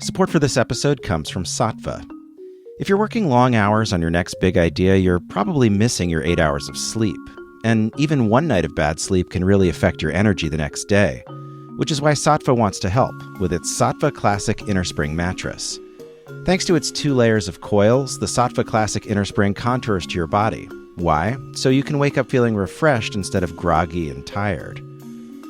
Support for this episode comes from Sattva. If you're working long hours on your next big idea, you're probably missing your 8 hours of sleep. And even one night of bad sleep can really affect your energy the next day, which is why Sattva wants to help with its Sattva Classic Innerspring mattress. Thanks to its 2 layers of coils, the Sattva Classic Innerspring contours to your body. Why? So you can wake up feeling refreshed instead of groggy and tired.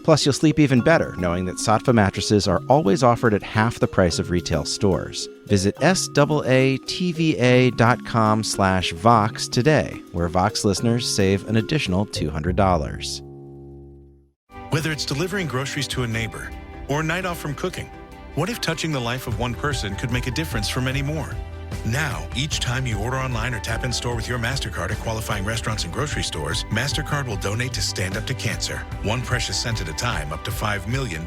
Plus, you'll sleep even better knowing that Sattva mattresses are always offered at half the price of retail stores. Visit SAATVA.com/Vox today, where Vox listeners save an additional $200. Whether it's delivering groceries to a neighbor or a night off from cooking, what if touching the life of one person could make a difference for many more? Now, each time you order online or tap in-store with your MasterCard at qualifying restaurants and grocery stores, MasterCard will donate to Stand Up to Cancer. One precious cent at a time, up to $5 million.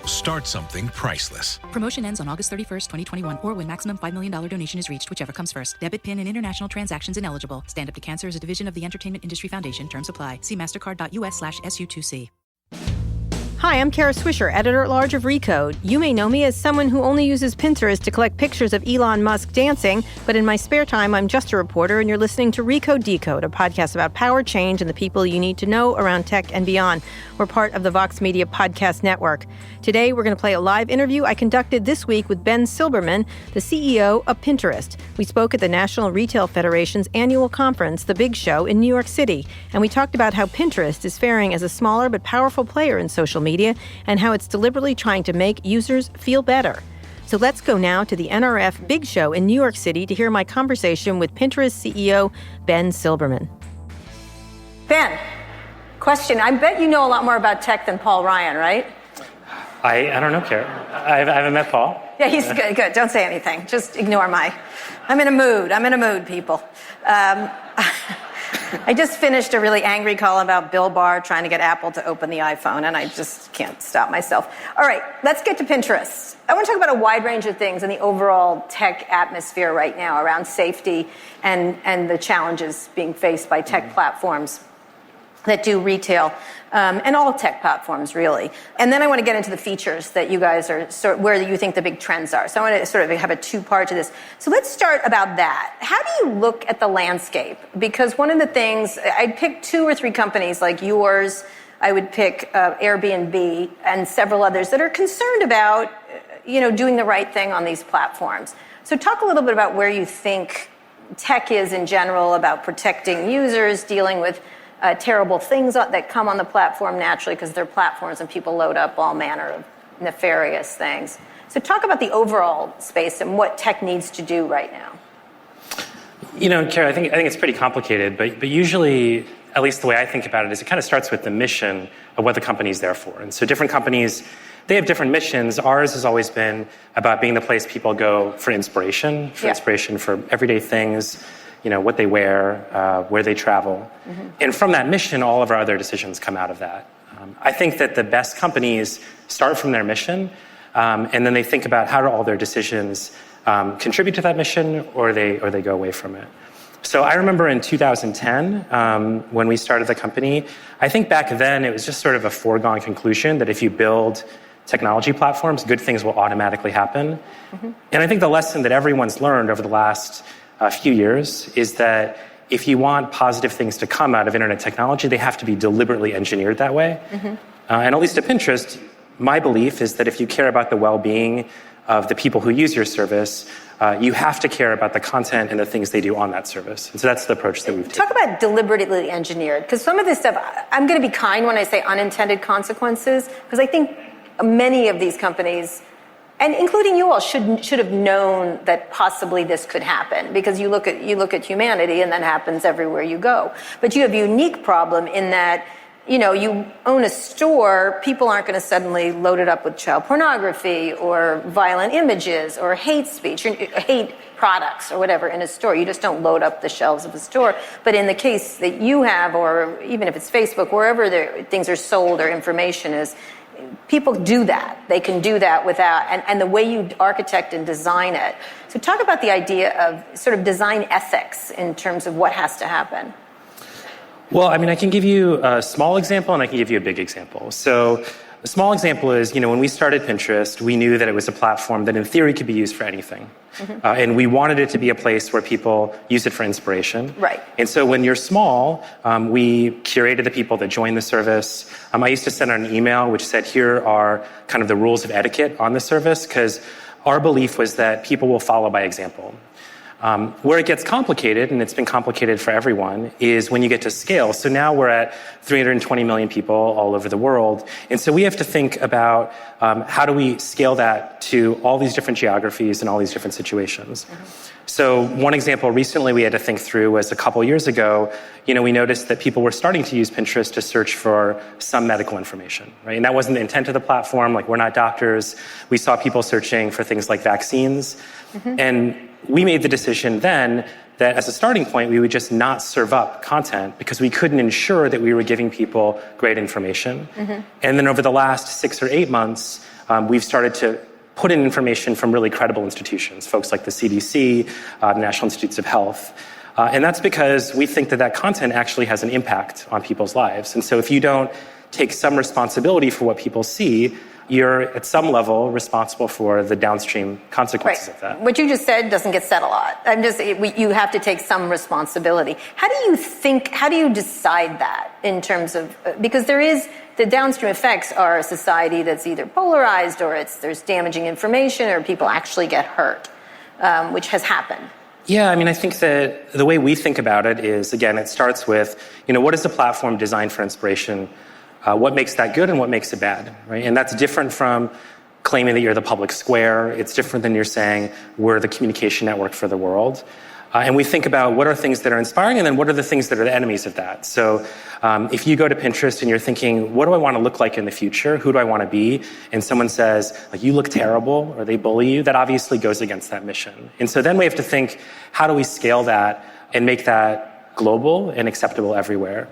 Start something priceless. Promotion ends on August 31st, 2021, or when maximum $5 million donation is reached, whichever comes first. Debit, PIN, and international transactions ineligible. Stand Up to Cancer is a division of the Entertainment Industry Foundation. Terms apply. See mastercard.us/SU2C. Hi, I'm Kara Swisher, editor-at-large of Recode. You may know me as someone who only uses Pinterest to collect pictures of Elon Musk dancing, but in my spare time, I'm just a reporter, and you're listening to Recode Decode, a podcast about power, change, and the people you need to know around tech and beyond. We're part of the Vox Media Podcast Network. Today, we're going to play a live interview I conducted this week with Ben Silbermann, the CEO of Pinterest. We spoke at the National Retail Federation's annual conference, The Big Show, in New York City, and we talked about how Pinterest is faring as a smaller but powerful player in social media and how it's deliberately trying to make users feel better. So let's go now to the NRF Big Show in New York City to hear my conversation with Pinterest CEO Ben Silbermann. Ben, question. I bet you know a lot more about tech than Paul Ryan, right? I don't know, Kara. I haven't met Paul. Yeah, he's good. Don't say anything. Just ignore I'm in a mood, people. I just finished a really angry call about Bill Barr trying to get Apple to open the iPhone, and I just can't stop myself. All right, let's get to Pinterest. I want to talk about a wide range of things in the overall tech atmosphere right now around safety and the challenges being faced by tech platforms that do retail, and all tech platforms, really. And then I want to get into the features that you guys are where you think the big trends are. So I want to sort of have a two-part to this. So let's start about that. How do you look at the landscape? Because one of the things, I'd pick 2 or 3 companies like yours. I would pick Airbnb and several others that are concerned about, doing the right thing on these platforms. So talk a little bit about where you think tech is in general, about protecting users, dealing with terrible things that come on the platform naturally because they're platforms and people load up all manner of nefarious things. So talk about the overall space and what tech needs to do right now. Kara, I think it's pretty complicated, but usually, at least the way I think about it, is it kind of starts with the mission of what the company's there for. And so different companies, they have different missions. Ours has always been about being the place people go for inspiration, for everyday things, what they wear, where they travel. Mm-hmm. And from that mission, all of our other decisions come out of that. I think that the best companies start from their mission, and then they think about how do all their decisions contribute to that mission, or they go away from it. So I remember in 2010, when we started the company, I think back then it was just sort of a foregone conclusion that if you build technology platforms, good things will automatically happen. Mm-hmm. And I think the lesson that everyone's learned over the last few years is that if you want positive things to come out of internet technology, they have to be deliberately engineered that way. Mm-hmm. And at least at Pinterest, my belief is that if you care about the well-being of the people who use your service, you have to care about the content and the things they do on that service. And so that's the approach that we've taken. Talk about deliberately engineered, because some of this stuff, I'm going to be kind when I say unintended consequences, because I think many of these companies, and including you all, should have known that possibly this could happen, because you look at humanity and that happens everywhere you go. But you have a unique problem in that, you own a store, people aren't going to suddenly load it up with child pornography or violent images or hate speech or hate products or whatever in a store. You just don't load up the shelves of a store. But in the case that you have, or even if it's Facebook, wherever things are sold or information is, people do that. They can do that without, and the way you architect and design it. So talk about the idea of sort of design ethics in terms of what has to happen. Well, I can give you a small example and I can give you a big example. So a small example is, when we started Pinterest, we knew that it was a platform that in theory could be used for anything. And we wanted it to be a place where people use it for inspiration. Right. And so when you're small, we curated the people that joined the service. I used to send out an email which said, here are kind of the rules of etiquette on the service, because our belief was that people will follow by example. Where it gets complicated, and it's been complicated for everyone, is when you get to scale. So now we're at 320 million people all over the world. And so we have to think about how do we scale that to all these different geographies and all these different situations. So one example recently we had to think through was a couple years ago, we noticed that people were starting to use Pinterest to search for some medical information, right? And that wasn't the intent of the platform. Like, we're not doctors. We saw people searching for things like vaccines. And we made the decision then that as a starting point, we would just not serve up content because we couldn't ensure that we were giving people great information. And then over the last 6 or 8 months, we've started to put in information from really credible institutions, folks like the CDC, the National Institutes of Health. And that's because we think that content actually has an impact on people's lives. And so if you don't take some responsibility for what people see, you're at some level responsible for the downstream consequences of that. What you just said doesn't get said a lot. You have to take some responsibility. How do you decide that in terms of, because the downstream effects are a society that's either polarized or there's damaging information or people actually get hurt, which has happened. Yeah, I think that the way we think about it is, again, it starts with, what is the platform designed for inspiration? What makes that good and what makes it bad, right? And that's different from claiming that you're the public square. It's different than you're saying we're the communication network for the world. And we think about what are things that are inspiring and then what are the things that are the enemies of that. So if you go to Pinterest and you're thinking, what do I want to look like in the future? Who do I want to be? And someone says, like, you look terrible, or they bully you, that obviously goes against that mission. And so then we have to think, how do we scale that and make that global and acceptable everywhere?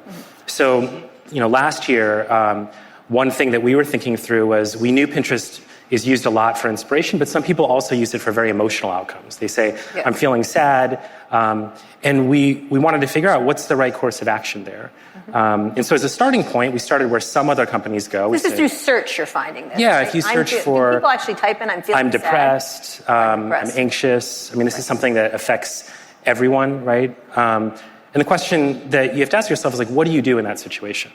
So last year, one thing that we were thinking through was we knew Pinterest is used a lot for inspiration, but some people also use it for very emotional outcomes. They say, I'm feeling sad. And we wanted to figure out what's the right course of action there. And so as a starting point, we started where some other companies go. This is through search you're finding this. Yeah, if you search for... People actually type in, I'm feeling I'm depressed, sad. I'm anxious. This is something that affects everyone, right? And the question that you have to ask yourself is, like, what do you do in that situation?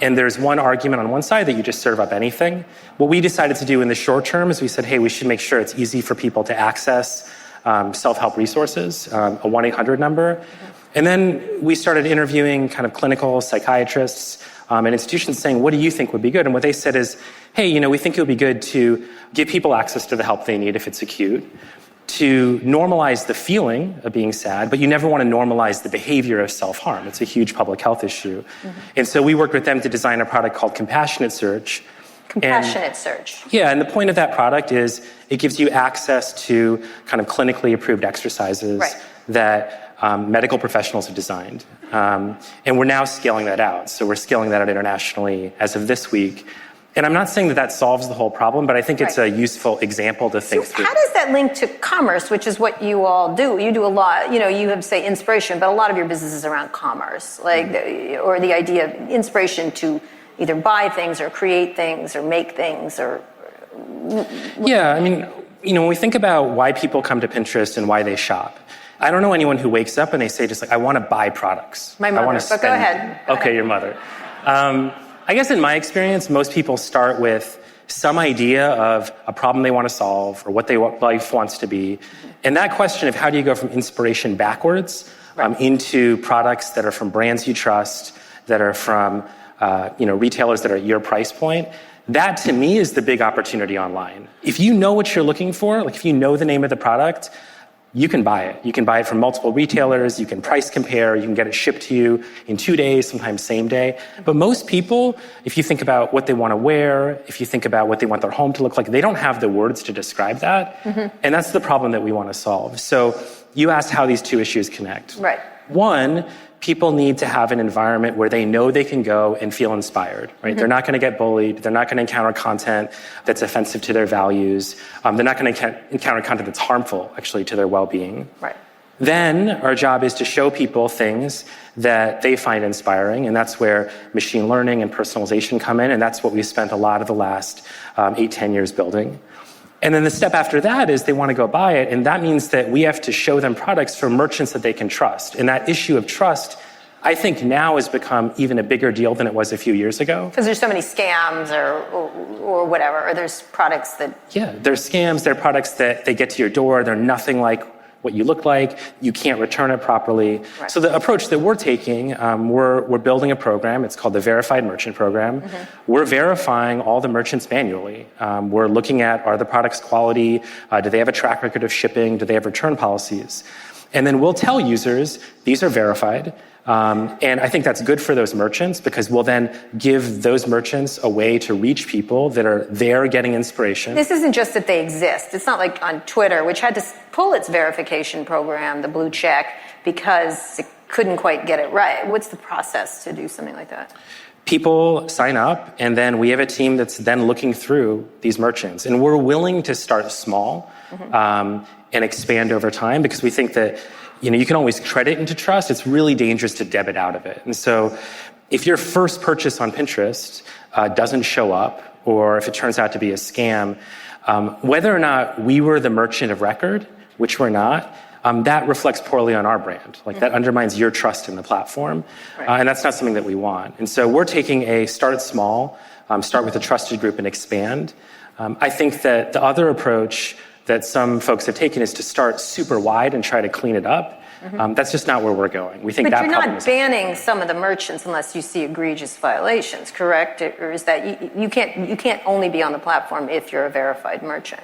And there's one argument on one side that you just serve up anything. What we decided to do in the short term is we said, hey, we should make sure it's easy for people to access self-help resources, a 1-800 number. And then we started interviewing kind of clinical psychiatrists and institutions saying, what do you think would be good? And what they said is, hey, we think it would be good to give people access to the help they need if it's acute, to normalize the feeling of being sad, but you never want to normalize the behavior of self-harm. It's a huge public health issue. And so we worked with them to design a product called Compassionate Search. Compassionate Search. Yeah, and the point of that product is it gives you access to kind of clinically approved exercises that medical professionals have designed. And we're now scaling that out. So we're scaling that out internationally as of this week. And I'm not saying that solves the whole problem, but I think it's a useful example to think through. How does that link to commerce, which is what you all do? You do a lot, you have, say, inspiration, but a lot of your business is around commerce, or the idea of inspiration to either buy things or create things or make things or... Yeah, when we think about why people come to Pinterest and why they shop, I don't know anyone who wakes up and they say just like, I want to buy products. My mother, but go ahead. Okay, your mother. I guess in my experience, most people start with some idea of a problem they want to solve or what their life wants to be. And that question of how do you go from inspiration backwards into products that are from brands you trust, that are from retailers that are at your price point, that to me is the big opportunity online. If you know what you're looking for, like if you know the name of the product, you can buy it. You can buy it from multiple retailers. You can price compare. You can get it shipped to you in 2 days, sometimes same day. But most people, if you think about what they want to wear, if you think about what they want their home to look like, they don't have the words to describe that. And that's the problem that we want to solve. So you asked how these two issues connect. Right. One, people need to have an environment where they know they can go and feel inspired, right? They're not going to get bullied. They're not going to encounter content that's offensive to their values. They're not going to encounter content that's harmful, actually, to their well-being. Right. Then our job is to show people things that they find inspiring, and that's where machine learning and personalization come in, and that's what we've spent a lot of the last 8-10 years building. And then the step after that is they want to go buy it, and that means that we have to show them products from merchants that they can trust. And that issue of trust, I think now has become even a bigger deal than it was a few years ago. Because there's so many scams or whatever, or there's products that... Yeah, there's scams, there are products that they get to your door, they're nothing like what you look like, you can't return it properly. Right. So the approach that we're taking, we're building a program, it's called the Verified Merchant Program. Mm-hmm. We're verifying all the merchants manually. We're looking at, are the products quality, do they have a track record of shipping, do they have return policies? And then we'll tell users, these are verified. And I think that's good for those merchants because we'll then give those merchants a way to reach people that are there getting inspiration. This isn't just that they exist. It's not like on Twitter, which had to pull its verification program, the blue check, because it couldn't quite get it right. What's the process to do something like that? People sign up, and then we have a team that's then looking through these merchants. And we're willing to start small and expand over time because we think that you can always credit into trust. It's really dangerous to debit out of it. And so if your first purchase on Pinterest doesn't show up, or if it turns out to be a scam, whether or not we were the merchant of record, which we're not, that reflects poorly on our brand. Like that undermines your trust in the platform. Right. And that's not something that we want. And so we're taking a start small, start with a trusted group and expand. I think that the other approach that some folks have taken is to start super wide and try to clean it up. That's just not where we're going. We think but you're not banning some of the merchants unless you see egregious violations, correct? Or is that you can't only be on the platform if you're a verified merchant?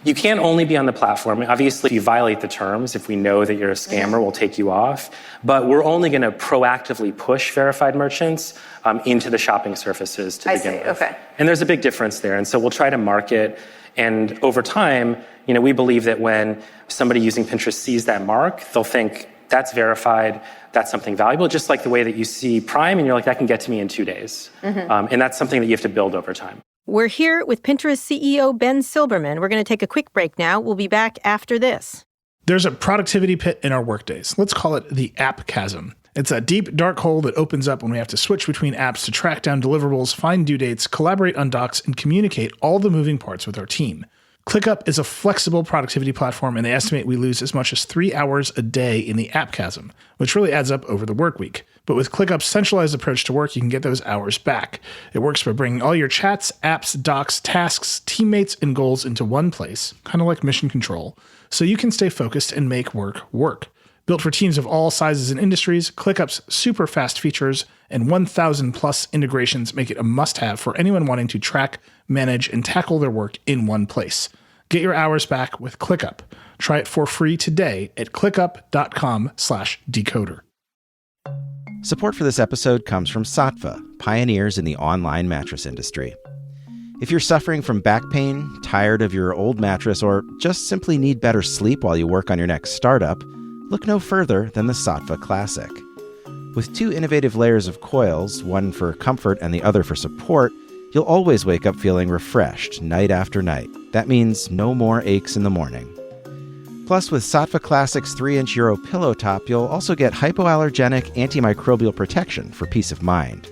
You can't only be on the platform. Obviously, if you violate the terms, if we know that you're a scammer, we'll take you off. But we're only going to proactively push verified merchants into the shopping surfaces to begin with. Okay. And there's a big difference there. And so we'll try to market. And over time, we believe that when somebody using Pinterest sees that mark, they'll think, that's verified, that's something valuable, just like the way that you see Prime and you're like, that can get to me in 2 days. And that's something that you have to build over time. We're here with Pinterest CEO Ben Silbermann. We're going to take a quick break now. We'll be back after this. There's a productivity pit in our workdays. Let's call it the app chasm. It's a deep, dark hole that opens up when we have to switch between apps to track down deliverables, find due dates, collaborate on docs, and communicate all the moving parts with our team. ClickUp is a flexible productivity platform, and they estimate we lose as much as 3 hours a day in the app chasm, which really adds up over the work week. But with ClickUp's centralized approach to work, you can get those hours back. It works by bringing all your chats, apps, docs, tasks, teammates, and goals into one place, kind of like mission control, so you can stay focused and make work work. Built for teams of all sizes and industries, ClickUp's super fast features and 1,000 plus integrations make it a must-have for anyone wanting to track, manage, and tackle their work in one place. Get your hours back with ClickUp. Try it for free today at clickup.com/decoder. Support for this episode comes from Saatva, pioneers in the online mattress industry. If you're suffering from back pain, tired of your old mattress, or just simply need better sleep while you work on your next startup, look no further than the Saatva Classic. With 2 innovative layers of coils, one for comfort and the other for support, you'll always wake up feeling refreshed night after night. That means no more aches in the morning. Plus, with Saatva Classic's 3-inch Euro pillow top, you'll also get hypoallergenic antimicrobial protection for peace of mind.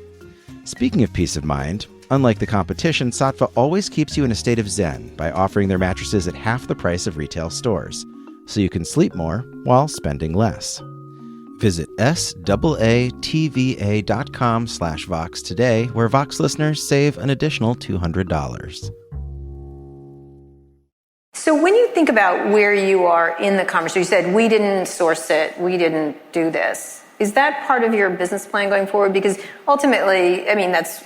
Speaking of peace of mind, unlike the competition, Saatva always keeps you in a state of zen by offering their mattresses at half the price of retail stores, so you can sleep more while spending less. Visit SAATVA.com/Vox today, where Vox listeners save an additional $200. So when you think about where you are in the conversation, you said, we didn't source it, we didn't do this. Is that part of your business plan going forward? Because ultimately, that's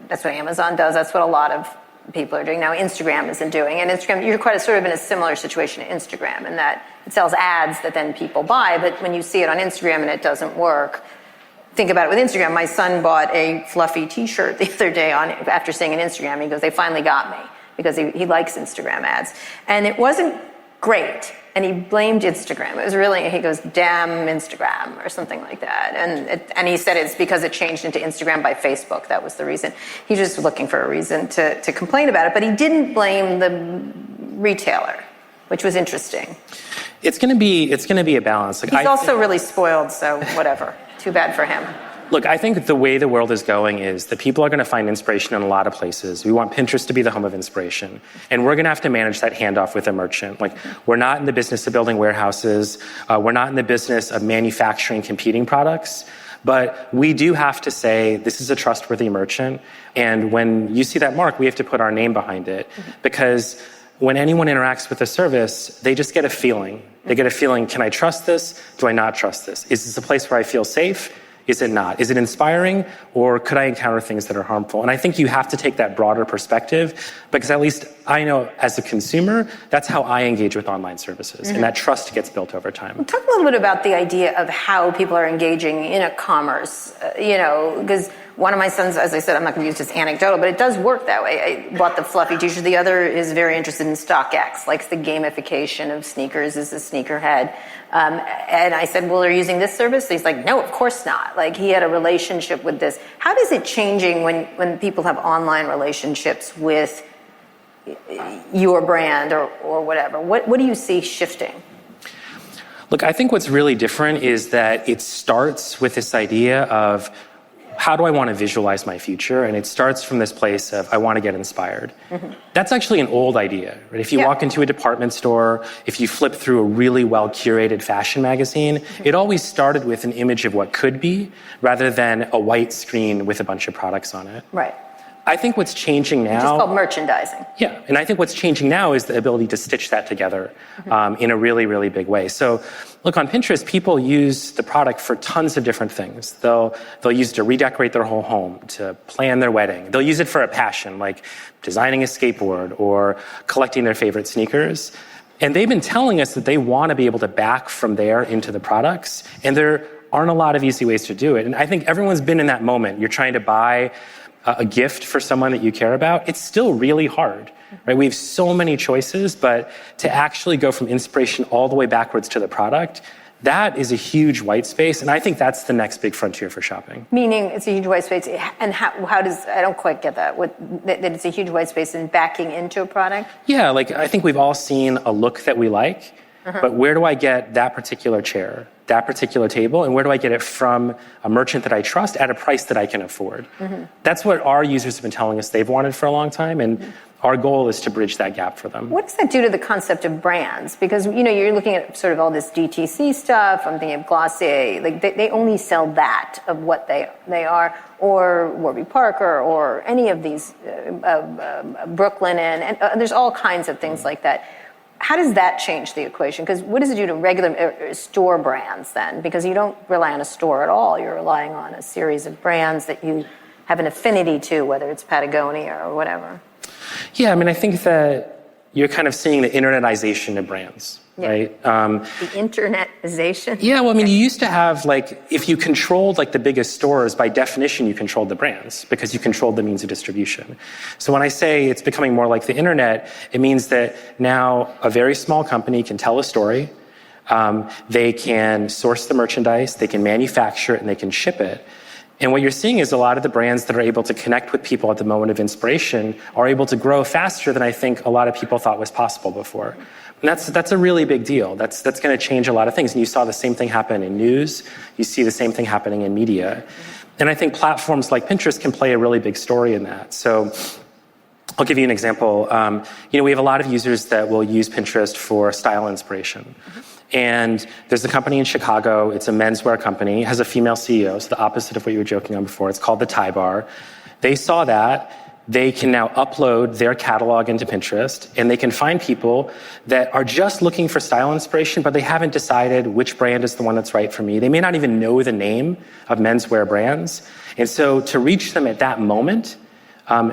what Amazon does. That's what a lot of people are doing now. Instagram isn't doing. And Instagram, you're quite sort of in a similar situation to Instagram in that it sells ads that then people buy. But when you see it on Instagram and it doesn't work, think about it with Instagram. My son bought a fluffy T-shirt the other day after seeing an Instagram. He goes, they finally got me, because he likes Instagram ads. And it wasn't great. And he blamed Instagram. It was really, he goes, damn Instagram, or something like that. And he said it's because it changed into Instagram by Facebook. That was the reason. He's just looking for a reason to complain about it. But he didn't blame the retailer. which was interesting. It's going to be a balance. He's also really spoiled, so whatever. Too bad for him. Look, I think the way the world is going is that people are going to find inspiration in a lot of places. We want Pinterest to be the home of inspiration. And we're going to have to manage that handoff with a merchant. Like, we're not in the business of building warehouses. We're not in the business of manufacturing competing products. But we do have to say, this is a trustworthy merchant. And when you see that mark, we have to put our name behind it. Because when anyone interacts with a service, they just get a feeling. They get a feeling, can I trust this? Do I not trust this? Is this a place where I feel safe? Is it not? Is it inspiring, or could I encounter things that are harmful? And I think you have to take that broader perspective, because at least I know as a consumer, that's how I engage with online services, and that trust gets built over time. Talk a little bit about the idea of how people are engaging in a commerce, because one of my sons, as I said, I'm not going to use this anecdotal, but it does work that way. I bought the fluffy t-shirt. The other is very interested in StockX, likes the gamification of sneakers, is a sneakerhead. And I said, well, they're using this service? He's like, no, of course not. Like, he had a relationship with this. How is it changing when people have online relationships with your brand or whatever? What do you see shifting? Look, I think what's really different is that it starts with this idea of, how do I want to visualize my future? And it starts from this place of, I want to get inspired. That's actually an old idea, right? If you walk into a department store, if you flip through a really well-curated fashion magazine, it always started with an image of what could be, rather than a white screen with a bunch of products on it. Right. I think what's changing now... Which is called merchandising. Yeah, and I think what's changing now is the ability to stitch that together in a really, really big way. So, look, on Pinterest, people use the product for tons of different things. They'll use it to redecorate their whole home, to plan their wedding. They'll use it for a passion, like designing a skateboard or collecting their favorite sneakers. And they've been telling us that they want to be able to back from there into the products, and there aren't a lot of easy ways to do it. And I think everyone's been in that moment. You're trying to buy a gift for someone that you care about. It's still really hard, right? We have so many choices, but to actually go from inspiration all the way backwards to the product, that is a huge white space, and I think that's the next big frontier for shopping. Meaning it's a huge white space, and how does, I don't quite get that, that it's a huge white space in backing into a product? Yeah, like, I think we've all seen a look that we like, but where do I get that particular chair, that particular table, and where do I get it from a merchant that I trust at a price that I can afford? That's what our users have been telling us they've wanted for a long time, and our goal is to bridge that gap for them. What does that do to the concept of brands? Because, you're looking at sort of all this DTC stuff. I'm thinking of Glossier. Like, they only sell that of what they are, or Warby Parker, or any of these, Brooklyn, and there's all kinds of things like that. How does that change the equation? Because what does it do to regular store brands then? Because you don't rely on a store at all. You're relying on a series of brands that you have an affinity to, whether it's Patagonia or whatever. Yeah, I think that you're kind of seeing the internetization of brands, right? The internetization? Yeah, well, you used to have, if you controlled, the biggest stores, by definition, you controlled the brands because you controlled the means of distribution. So when I say it's becoming more like the internet, it means that now a very small company can tell a story, they can source the merchandise, they can manufacture it, and they can ship it. And what you're seeing is a lot of the brands that are able to connect with people at the moment of inspiration are able to grow faster than I think a lot of people thought was possible before. And that's a really big deal. That's going to change a lot of things. And you saw the same thing happen in news. You see the same thing happening in media. And I think platforms like Pinterest can play a really big story in that. So I'll give you an example. We have a lot of users that will use Pinterest for style inspiration. And there's a company in Chicago. It's a menswear company. It has a female CEO, so the opposite of what you were joking on before. It's called the Tie Bar. They saw that. They can now upload their catalog into Pinterest, and they can find people that are just looking for style inspiration, but they haven't decided which brand is the one that's right for me. They may not even know the name of menswear brands. And so to reach them at that moment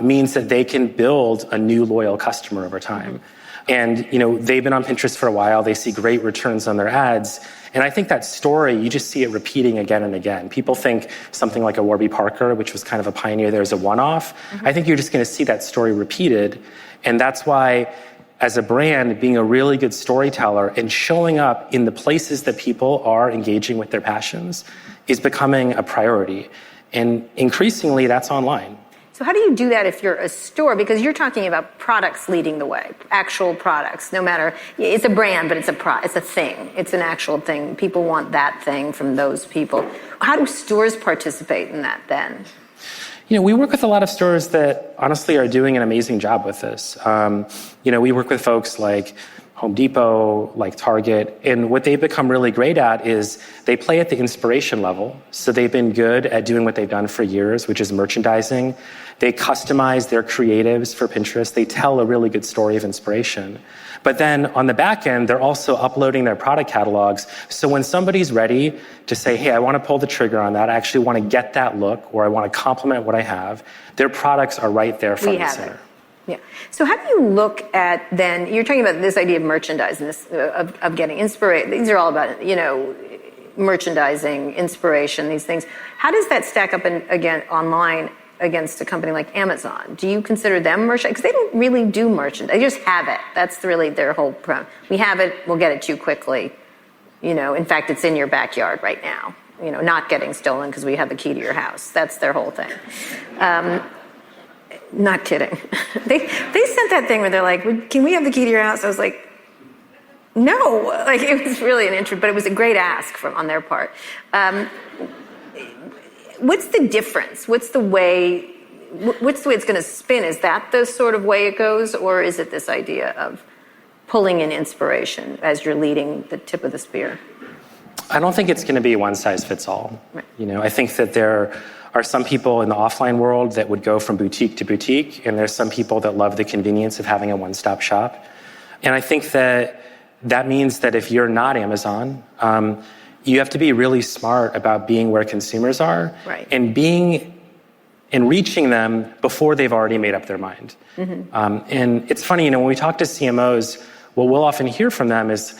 means that they can build a new loyal customer over time. And, they've been on Pinterest for a while. They see great returns on their ads. And I think that story, you just see it repeating again and again. People think something like a Warby Parker, which was kind of a pioneer there, is a one-off. I think you're just going to see that story repeated. And that's why, as a brand, being a really good storyteller and showing up in the places that people are engaging with their passions is becoming a priority. And increasingly, that's online. So how do you do that if you're a store? Because you're talking about products leading the way, actual products, no matter, it's a brand, but it's a thing. It's an actual thing. People want that thing from those people. How do stores participate in that then? We work with a lot of stores that honestly are doing an amazing job with this. We work with folks like Home Depot, like Target, and what they've become really great at is they play at the inspiration level. So they've been good at doing what they've done for years, which is merchandising. They customize their creatives for Pinterest. They tell a really good story of inspiration. But then on the back end, they're also uploading their product catalogs. So when somebody's ready to say, hey, I want to pull the trigger on that, I actually want to get that look, or I want to complement what I have, their products are right there front and center. Yeah. So how do you look at then, you're talking about this idea of merchandising, of getting inspiration. These are all about, merchandising, inspiration, these things. How does that stack up again online against a company like Amazon? Do you consider them merchandise? Because they don't really do merchandise. They just have it. That's really their whole we have it, we'll get it to you quickly. In fact, it's in your backyard right now. Not getting stolen because we have the key to your house. That's their whole thing. Not kidding. They sent that thing where they're like, can we have the key to your house? I was like, no. It was really an intro, but it was a great ask on their part. What's the difference? What's the way it's going to spin? Is that the sort of way it goes, or is it this idea of pulling in inspiration as you're leading the tip of the spear? I don't think it's going to be one size fits all. Right. I think that there are some people in the offline world that would go from boutique to boutique, and there's some people that love the convenience of having a one-stop shop. And I think that means that if you're not Amazon, you have to be really smart about being where consumers are, right, and reaching them before they've already made up their mind. Mm-hmm. And it's funny, when we talk to CMOs, what we'll often hear from them is,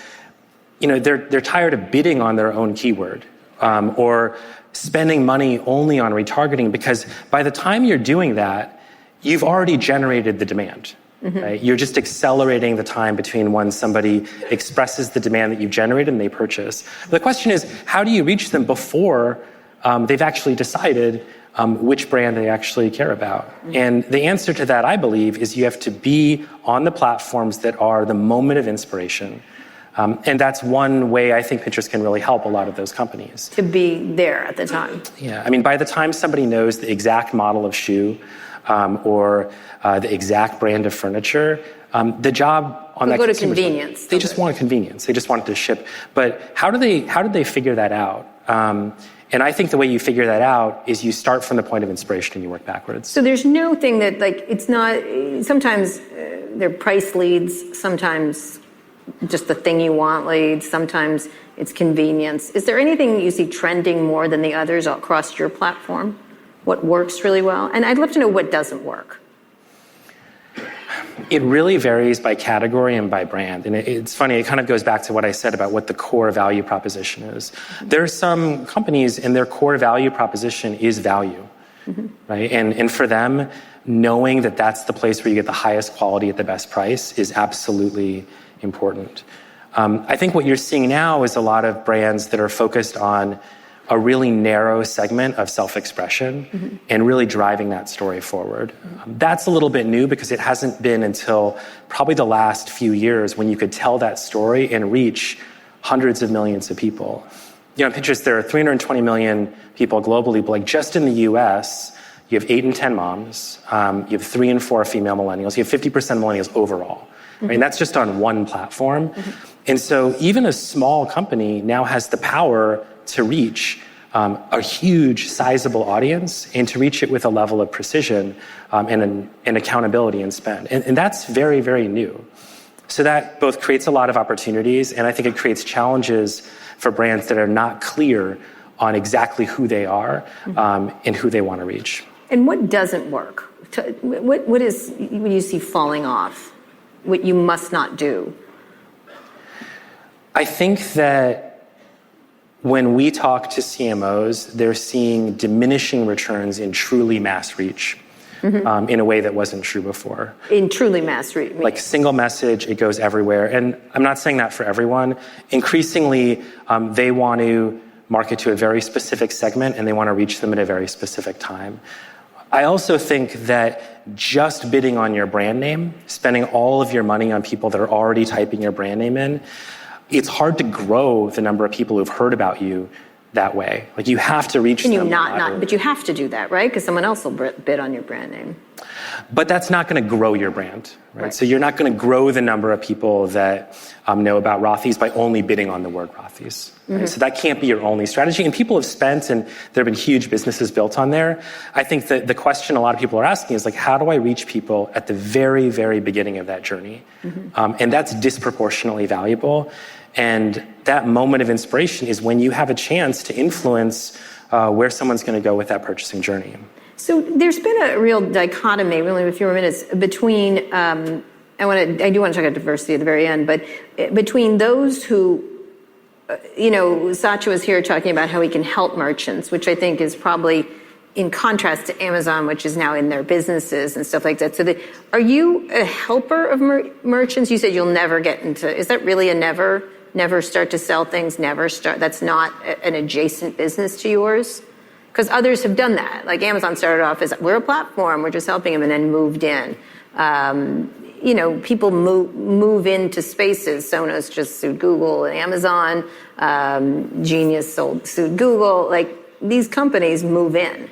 they're tired of bidding on their own keyword, or spending money only on retargeting, because by the time you're doing that, you've already generated the demand. Mm-hmm. Right? You're just accelerating the time between when somebody expresses the demand that you've generated and they purchase. The question is, how do you reach them before they've actually decided which brand they actually care about? Mm-hmm. And the answer to that, I believe, is you have to be on the platforms that are the moment of inspiration. And that's one way I think Pinterest can really help a lot of those companies. To be there at the time. Yeah, by the time somebody knows the exact model of shoe or the exact brand of furniture, the job on that consumer... Go to convenience. They just want convenience. They just want it to ship. But how did they figure that out? And I think the way you figure that out is you start from the point of inspiration and you work backwards. So there's no thing that, it's not... Sometimes they're price leads, sometimes... just the thing you want leads, sometimes it's convenience. Is there anything you see trending more than the others across your platform? What works really well? And I'd love to know what doesn't work. It really varies by category and by brand. And it's funny, it kind of goes back to what I said about what the core value proposition is. Mm-hmm. There are some companies and their core value proposition is value, mm-hmm, right? And for them, knowing that that's the place where you get the highest quality at the best price is absolutely important. I think what you're seeing now is a lot of brands that are focused on a really narrow segment of self-expression, mm-hmm, and really driving that story forward. Mm-hmm. That's a little bit new because it hasn't been until probably the last few years when you could tell that story and reach hundreds of millions of people. On Pinterest, there are 320 million people globally, but just in the US, you have 8 in 10 moms, you have 3 in 4 female millennials, you have 50% millennials overall. Mm-hmm. And that's just on one platform. Mm-hmm. And so even a small company now has the power to reach a huge, sizable audience and to reach it with a level of precision and accountability and spend. And that's very, very new. So that both creates a lot of opportunities, and I think it creates challenges for brands that are not clear on exactly who they are, mm-hmm, and who they want to reach. And what doesn't work? What is what you see falling off? What you must not do? I think that when we talk to CMOs, they're seeing diminishing returns in truly mass reach, mm-hmm, in a way that wasn't true before. In truly mass reach? Like single message, it goes everywhere. And I'm not saying that for everyone. Increasingly, they want to market to a very specific segment and they want to reach them at a very specific time. I also think that just bidding on your brand name, spending all of your money on people that are already typing your brand name in, it's hard to grow the number of people who've heard about you that way. Like, you have to reach them. But you have to do that, right? Because someone else will bid on your brand name. But that's not going to grow your brand, right? So you're not going to grow the number of people that know about Rothy's by only bidding on the word Rothy's. Right? So that can't be your only strategy. And people have spent, and there have been huge businesses built on there. I think that the question a lot of people are asking is, like, how do I reach people at the very, very beginning of that journey? And that's disproportionately valuable. And that moment of inspiration is when you have a chance to influence where someone's going to go with that purchasing journey. So there's been a real dichotomy, really, in a few more minutes, between, I do want to talk about diversity at the very end, but between those who, Satya was here talking about how we can help merchants, which I think is probably in contrast to Amazon, which is now in their businesses and stuff like that. So are you a helper of merchants? You said you'll never get into, is that really a never start to sell things, that's not an adjacent business to yours? Because others have done that. Like Amazon started off as, we're a platform, we're just helping them, and then moved in. People move into spaces. Sonos just sued Google and Amazon. Genius sued Google. Like, these companies move in.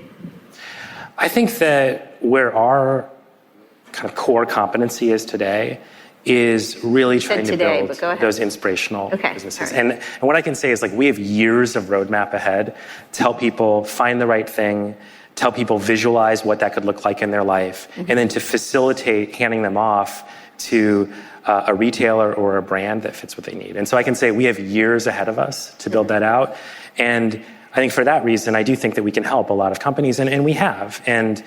I think that where our kind of core competency is today is really trying to build those inspirational businesses. Right. And what I can say is, like, we have years of roadmap ahead to help people find the right thing, to help people visualize what that could look like in their life, and then to facilitate handing them off to a retailer or a brand that fits what they need. And so I can say we have years ahead of us to build that out. And I think for that reason, I do think that we can help a lot of companies, and we have. And,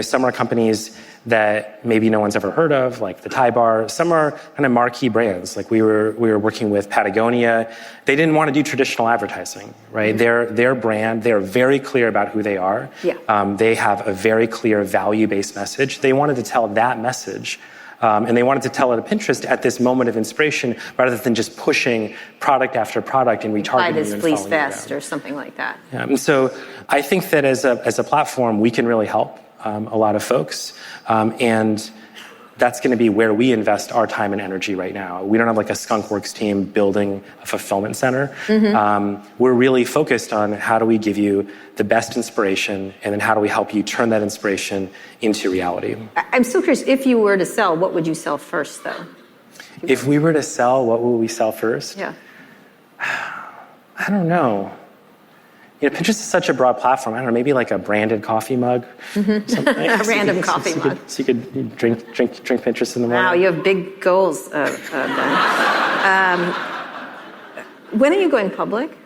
some are companies that maybe no one's ever heard of, like the Thai Bar. Some are kind of marquee brands. Like we were working with Patagonia. They didn't want to do traditional advertising, right? Their brand, they're very clear about who they are. Yeah. They have a very clear value-based message. They wanted to tell that message. And they wanted to tell it at Pinterest at this moment of inspiration, rather than just pushing product after product and retargeting. Buy this fleece vest or something like that. Yeah. And so I think that as a platform, we can really help a lot of folks. And that's going to be where we invest our time and energy right now. We don't have like a skunkworks team building a fulfillment center. We're really focused on how do we give you the best inspiration, and then how do we help you turn that inspiration into reality. I'm still curious, if you were to sell, what would you sell first, though? If we were to sell, what would we sell first? Yeah. I don't know. Pinterest is such a broad platform. I don't know, maybe like a branded coffee mug. Something. A random coffee mug. So you could drink Pinterest in the morning. Wow, you have big goals, Ben. When are you going public?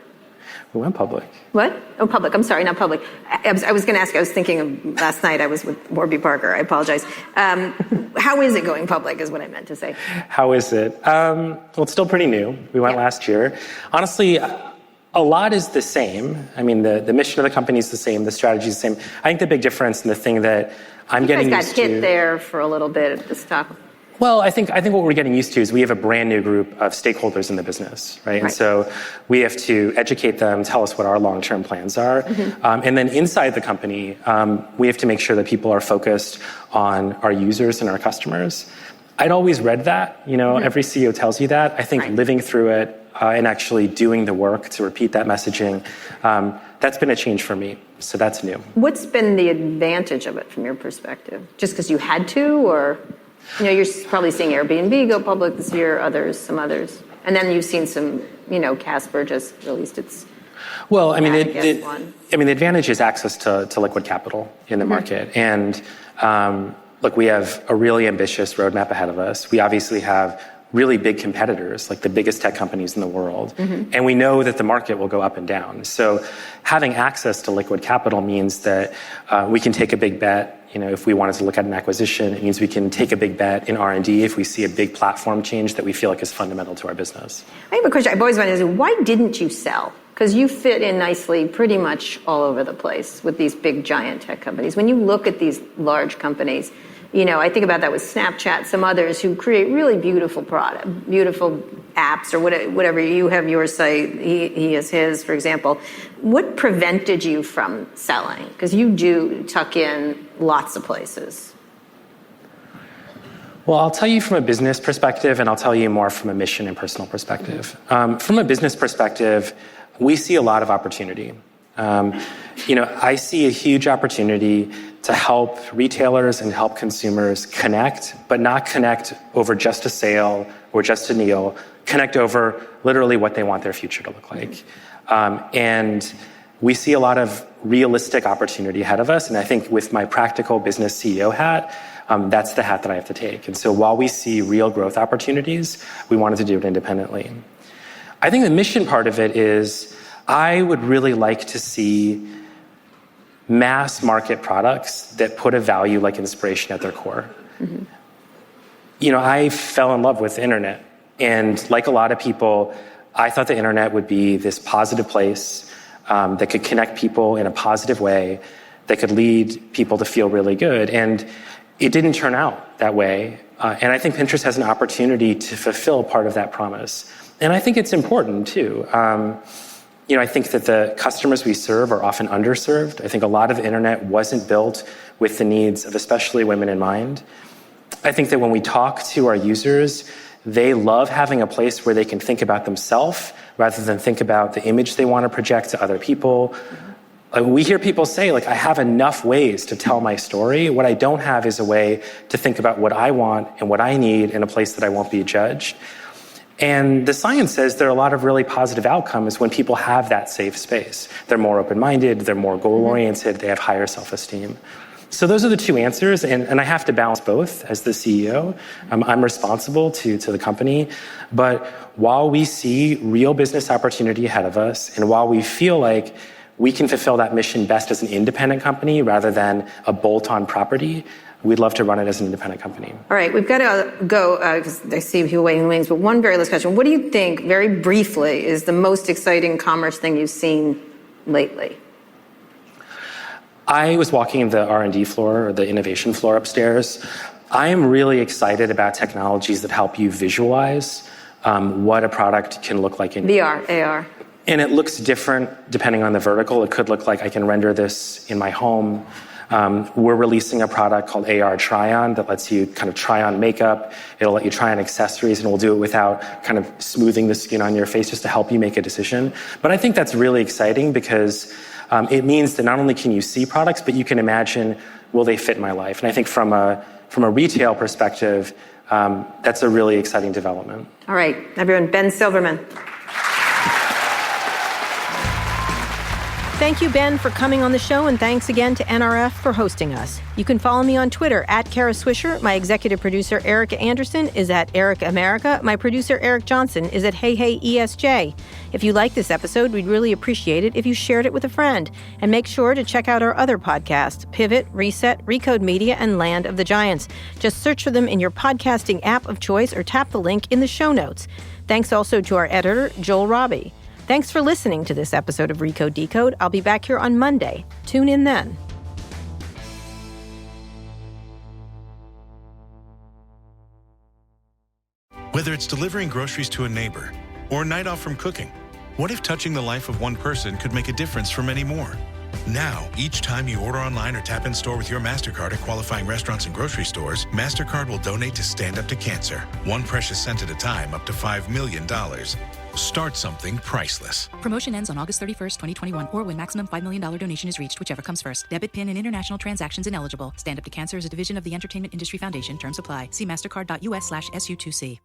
We went public. What? Oh, public. I'm sorry, not public. I was going to ask, I was thinking of last night, I was with Warby Parker. I apologize. How is it going public is what I meant to say. How is it? Well, it's still pretty new. We went last year. Honestly, a lot is the same. I mean, the mission of the company is the same. The strategy is the same. I think the big difference and the thing that I'm getting used to... You guys got hit there for a little bit at this talk. Well, I think what we're getting used to is we have a brand new group of stakeholders in the business, right? And so we have to educate them, tell us what our long-term plans are. And then inside the company, we have to make sure that people are focused on our users and our customers. I'd always read that, every CEO tells you that. I think living through it and actually doing the work to repeat that messaging, that's been a change for me. So that's new. What's been the advantage of it from your perspective? Just because you had to, or... you're probably seeing Airbnb go public this year, some others. And then you've seen some, Casper just released its... Well, I mean, the advantage is access to liquid capital in the market. And look, we have a really ambitious roadmap ahead of us. We obviously have really big competitors, like the biggest tech companies in the world. And we know that the market will go up and down. So having access to liquid capital means that we can take a big bet. If we wanted to look at an acquisition, it means we can take a big bet in R&D if we see a big platform change that we feel like is fundamental to our business. I have a question I've always wanted to ask. Why didn't you sell? Because you fit in nicely pretty much all over the place with these big, giant tech companies. When you look at these large companies, I think about that with Snapchat, some others who create really beautiful beautiful apps or whatever. You have your site, he has his, for example. What prevented you from selling? Because you do tuck in lots of places? Well, I'll tell you from a business perspective, and I'll tell you more from a mission and personal perspective. From a business perspective, we see a lot of opportunity. I see a huge opportunity to help retailers and help consumers connect, but not connect over just a sale or just a deal, connect over literally what they want their future to look like. And we see a lot of realistic opportunity ahead of us. And I think with my practical business CEO hat, that's the hat that I have to take. And so while we see real growth opportunities, we wanted to do it independently. I think the mission part of it is I would really like to see mass market products that put a value like inspiration at their core. Mm-hmm. I fell in love with the internet. And like a lot of people, I thought the internet would be this positive place that could connect people in a positive way, that could lead people to feel really good. And it didn't turn out that way. And I think Pinterest has an opportunity to fulfill part of that promise. And I think it's important, too. I think that the customers we serve are often underserved. I think a lot of the internet wasn't built with the needs of especially women in mind. I think that when we talk to our users, they love having a place where they can think about themselves rather than think about the image they want to project to other people. We hear people say, I have enough ways to tell my story. What I don't have is a way to think about what I want and what I need in a place that I won't be judged. And the science says there are a lot of really positive outcomes when people have that safe space. They're more open-minded, they're more goal-oriented, they have higher self-esteem. So those are the two answers, and I have to balance both as the CEO. I'm responsible to the company. But while we see real business opportunity ahead of us, and while we feel like we can fulfill that mission best as an independent company rather than a bolt-on property, we'd love to run it as an independent company. All right, we've got to go because I see people waiting in the wings, but one very last question. What do you think, very briefly, is the most exciting commerce thing you've seen lately? I was walking the R&D floor, or the innovation floor upstairs. I am really excited about technologies that help you visualize what a product can look like in VR, AR. And it looks different depending on the vertical. It could look like I can render this in my home. We're releasing a product called AR Try-On that lets you kind of try on makeup. It'll let you try on accessories, and we'll do it without kind of smoothing the skin on your face just to help you make a decision. But I think that's really exciting because it means that not only can you see products, but you can imagine, will they fit my life? And I think from a retail perspective, that's a really exciting development. All right, everyone, Ben Silverman. Thank you, Ben, for coming on the show, and thanks again to NRF for hosting us. You can follow me on Twitter @Kara Swisher. My executive producer, Erica Anderson, is @Erica America. My producer, Eric Johnson, is @HeyHeyESJ. If you like this episode, we'd really appreciate it if you shared it with a friend. And make sure to check out our other podcasts, Pivot, Reset, Recode Media, and Land of the Giants. Just search for them in your podcasting app of choice or tap the link in the show notes. Thanks also to our editor, Joel Robbie. Thanks for listening to this episode of Recode Decode. I'll be back here on Monday. Tune in then. Whether it's delivering groceries to a neighbor or a night off from cooking, what if touching the life of one person could make a difference for many more? Now, each time you order online or tap in store with your MasterCard at qualifying restaurants and grocery stores, MasterCard will donate to Stand Up to Cancer. One precious cent at a time, up to $5 million. Start something priceless. Promotion ends on August 31st, 2021, or when maximum $5 million donation is reached, whichever comes first. Debit, PIN, and international transactions ineligible. Stand Up to Cancer is a division of the Entertainment Industry Foundation. Terms apply. See mastercard.us/SU2C.